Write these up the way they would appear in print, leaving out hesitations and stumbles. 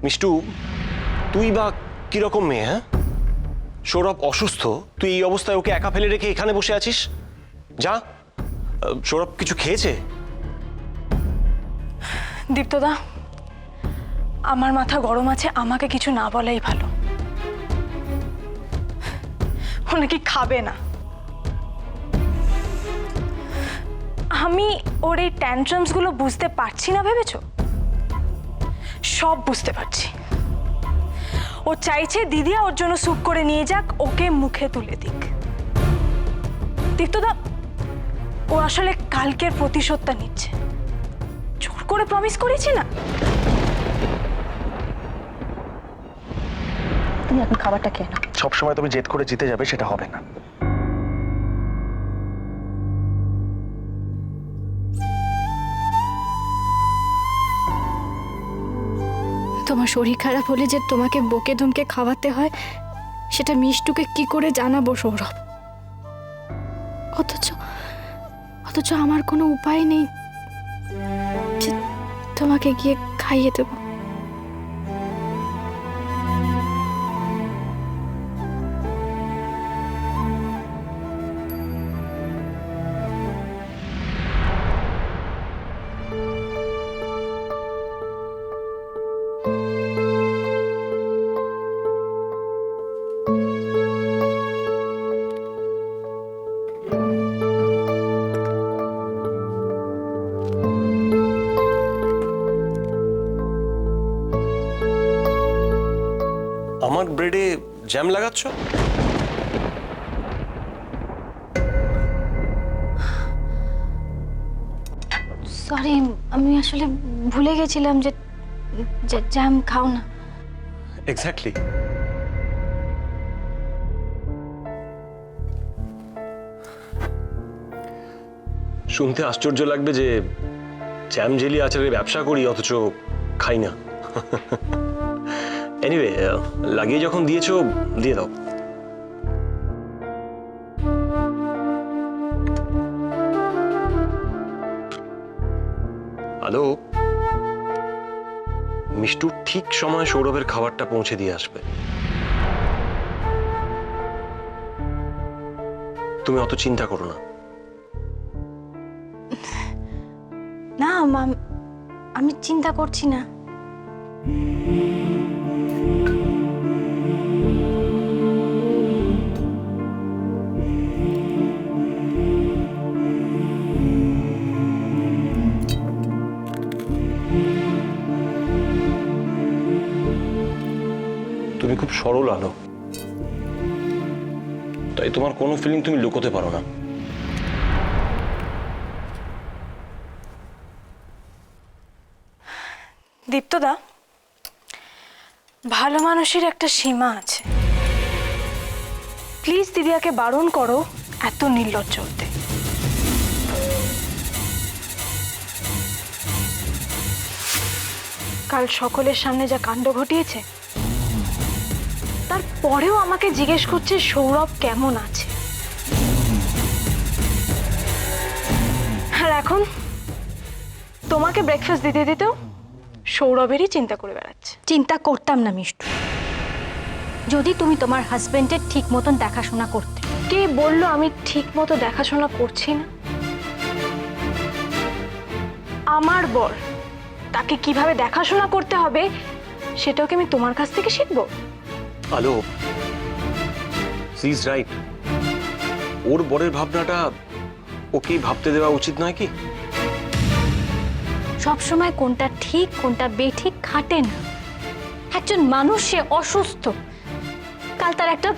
মিষ্টু, তুই বা কিরকম মেয়ে? হ্যাঁ, সৌরভ অসুস্থ, তুই এই অবস্থায় ওকে একা ফেলে রেখে এখানে বসে আছিস? যা, সৌরভ কিছু খেয়েছে? দীপ্তদা, আমার মাথা গরম আছে, আমাকে কিছু না বলাই ভালো। ও নাকি খাবে না। আমি ওর এই ট্যান্ট্রামস গুলো বুঝতে পারছি না ভেবেছো? সব বুঝতে পারছি। ও চাইছে দিদিয়া ওর জন্য স্যুপ করে নিয়ে যাক, ওকে মুখে তুলে দিক। দীপ্তদা, ও আসলে কালকের প্রতিশোধটা নিচ্ছে। জোর করে প্রমিস করেছি না। তুমি এখন খাবারটা খেয়ে নাও। সবসময় তুমি জেদ করে জিতে যাবে, সেটা হবে না। তোমার শরীর খারাপ হলে যে তোমাকে বকে ধমকে খাওয়াতে হয়, সেটা মিষ্টুকে কি করে জানাবো সৌরভ? অথচ অথচ আমার কোনো উপায় নেই যে তোমাকে গিয়ে খাইয়ে দেবো। আমার ব্রেডে জ্যাম লাগাচ্ছ? সরি, আমি আসলে ভুলে গেছিলাম যে জ্যাম খাও না। এক্স্যাক্টলি। শুনতে আশ্চর্য লাগবে যে জ্যাম জেলি আচারের ব্যবসা করি অথচ খাই না। এনিওয়ে, লাগিয়ে যখন দিয়েছো দিয়ে দাও। হ্যালো, মিষ্টু ঠিক সময় সৌরভের খাবারটা পৌঁছে দিয়ে আসবে। তুমি অত চিন্তা করো না। না, আমি চিন্তা করছি না। তুমি খুব সরল আলো, তাই তোমার কোনো ফিলিং তুমি লুকোতে পারো না। দীপ্তদা, ভালো মানুষের একটা সীমা আছে। প্লিজ দিদিয়াকে বারণ করো এত নির্লজ্জ হতে। কাল সকলের সামনে যা কাণ্ড ঘটিয়েছে, তারপরেও আমাকে জিজ্ঞেস করছে সৌরভ কেমন আছে। আর এখন তোমাকে ব্রেকফাস্ট দিতে দিতেও সৌরভেরই চিন্তা করে বেড়াচ্ছে। চিন্তা করতাম না মিষ্টু, যদি তুমি তোমার হাজবেন্ডের ঠিক মতন দেখাশোনা করতে। কে বললো আমি ঠিক মতো দেখাশোনা করছি না? আমার বর, তাকে কিভাবে দেখাশোনা করতে হবে সেটাও কি আমি তোমার কাছ থেকে শিখবো? আলো, সি ইজ রাইট। ওর বরের ভাবনাটা ওকেই ভাবতে দেওয়া উচিত নয় কি? সবসময় কোনটা ঠিক কোনটা বেঠিক খাটে না। একজন মানুষ, সে অসুস্থ, কাল তার একটা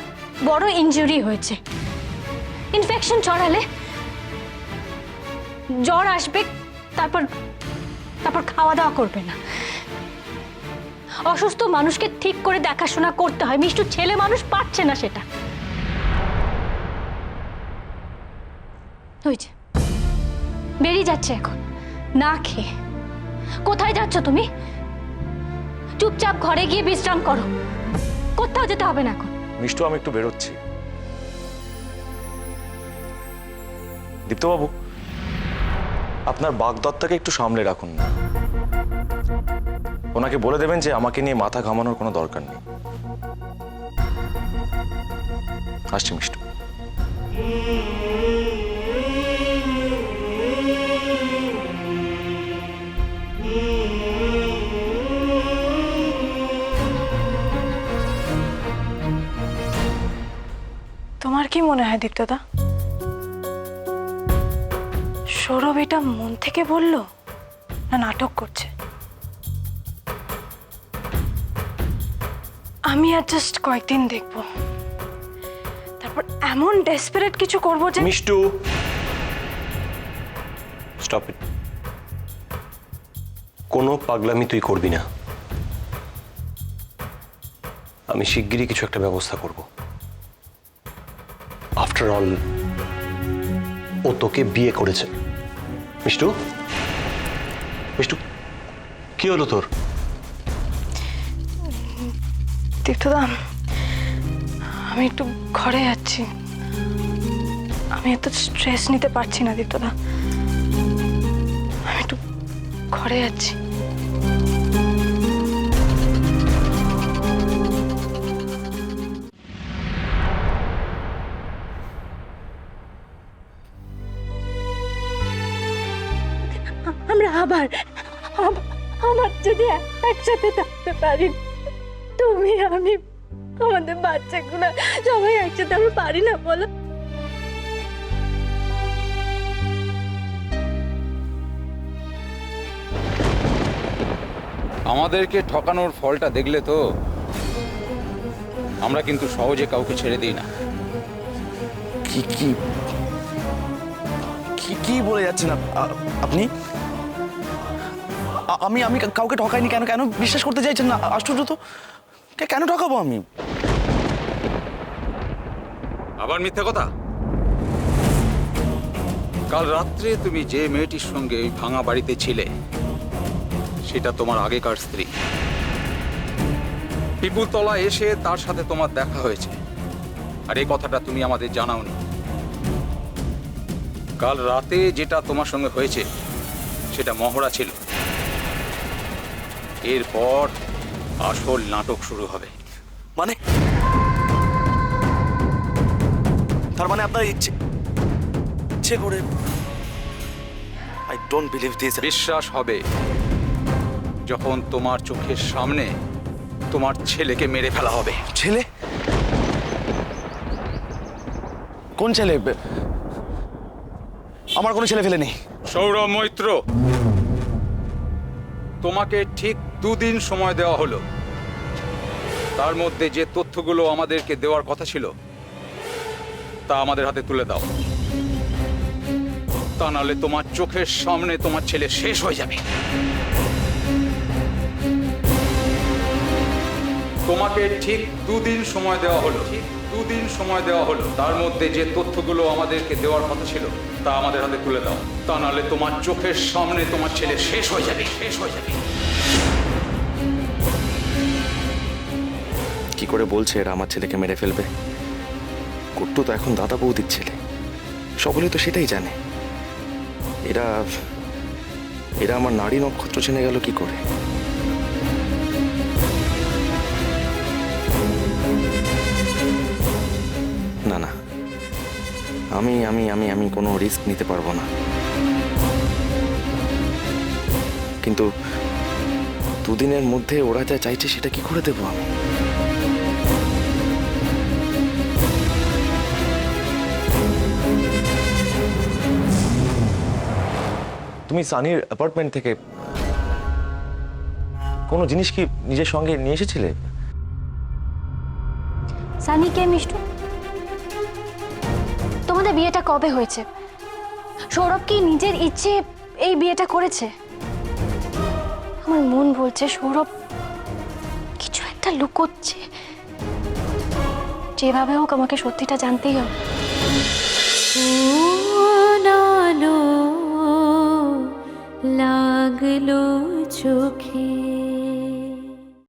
বড় ইনজুরি হয়েছে, ইনফেকশন ছড়ালে জ্বর আসবে, তারপর তারপর খাওয়া দাওয়া করবে না। অসুস্থ মানুষকে ঠিক করে দেখাশোনা করতে হয়। মিষ্টু ছেলে মানুষ, পারছে না সেটা। ওই যে বেরিয়ে যাচ্ছে এখন না খেয়ে। কোথায় যাচ্ছ তুমি? চুপচাপ ঘরে গিয়ে বিশ্রাম করো, কোথাও যেতে হবে না এখন। মিষ্টু, আমি একটু বেরোচ্ছি। দীপ্তবাবু, আপনার বাগদত্তাকে একটু সামলে রাখুন না। ও ওনাকে বলে দেবেন যে আমাকে নিয়ে মাথা ঘামানোর কোনো দরকার নেই। আসছি মিষ্টু। তোমার কি মনে হয় দীপ্তদা, সৌরভ এটা মন থেকে বলল না নাটক করছে? আমি আর জাস্ট কয়েকদিন দেখবো, তারপর এমন ডেসপারেট কিছু করবো যে মিষ্টু, স্টপ ইট। কোনো পাগলামি তুই করবি না। আমি শিগগিরই কিছু একটা ব্যবস্থা করব। আফটার অল ও তোকে বিয়ে করেছে। মিষ্টু, মিষ্টু, কি হলো তোর? দীপ্তদা, আমি একটু ঘরে যাচ্ছি। আমি এত স্ট্রেস নিতে পারছি না দীপ্তদা, আমি একটু ঘরে যাচ্ছি। আমরা আবার আমার যদি একসাথে থাকতে পারি, তুমি আমি আমাদের বাচ্চাগুলো সবাই একসাথে আমরা পারি না বলো? আমাদেরকে ঠকানোর ফলটা দেখলে তো আমরা কিন্তু সহজে কাউকে ছেড়ে দিই না। কি কি কি কি বলে যাচ্ছেন আপনি? আমি আমি কাউকে ঠকাইনি। কেন কেন বিশ্বাস করতে চাইছেন না? আশ্চর্য তো, কেন ঠকাবো আমি? আবার মিথ্যে কথা? কাল রাত্রে তুমি যে মেয়েটির সঙ্গে ওই ভাঙা বাড়িতে ছিলে সেটা তোমার আগেকার স্ত্রী। পিপুলতলা এসে তার সাথে তোমার দেখা হয়েছে, আর এই কথাটা তুমি আমাদের জানাওনি। কাল রাতে যেটা তোমার সঙ্গে হয়েছে সেটা মহড়া ছিল। এরপর আসল নাটক শুরু হবে। মানে তার মানে আপনার ইচ্ছে করে? I don't believe this. বিশ্বাস হবে যখন তোমার চোখের সামনে তোমার ছেলেকে মেরে ফেলা হবে। ছেলে? কোন ছেলে? আমার কোনো ছেলে ফেলে নেই। সৌরভ মৈত্র, তোমাকে ঠিক 2 দিন সময় দেওয়া হলো। তার মধ্যে যে তথ্যগুলো আমাদেরকে দেওয়ার কথা ছিল তা আমাদের হাতে তুলে দাও, তা নাহলে তোমার চোখের সামনে তোমার ছেলে শেষ হয়ে যাবে। তোমাকে ঠিক 2 দিন সময় দেওয়া হলো। ঠিক 2 দিন সময় দেওয়া হলো। তার মধ্যে যে তথ্যগুলো আমাদেরকে দেওয়ার কথা ছিল তা আমাদের হাতে তুলে দাও, তা নাহলে তোমার চোখের সামনে তোমার ছেলে শেষ হয়ে যাবে। শেষ হয়ে যাবে। কি করে বলছে এরা আমার ছেলেকে মেরে ফেলবে? কুট্টু তো এখন দাদা বৌদির ছেলে, সকলেই তো সেটাই জানে। এরা এরা আমার নারী নক্ষত্র চেনে গেল কি করে? না না, আমি আমি আমি আমি কোনো রিস্ক নিতে পারবো না। কিন্তু 2 দিনের মধ্যে ওরা যা চাইছে সেটা কি করে দেবো আমি? তুমি সানির অ্যাপার্টমেন্ট থেকে কোনো জিনিস কি নিজের সঙ্গে নিয়ে এসেছিলে? সানি কে মিষ্টু? তোমাদের বিয়েটা কবে হয়েছে? সৌরভ কি নিজের ইচ্ছে এই বিয়েটা করেছে? আমার মন বলছে সৌরভ কিছু একটা লুকোচ্ছে। যেভাবে হোক আমাকে সত্যিটা জানতেই হবে। লাগলো চোখে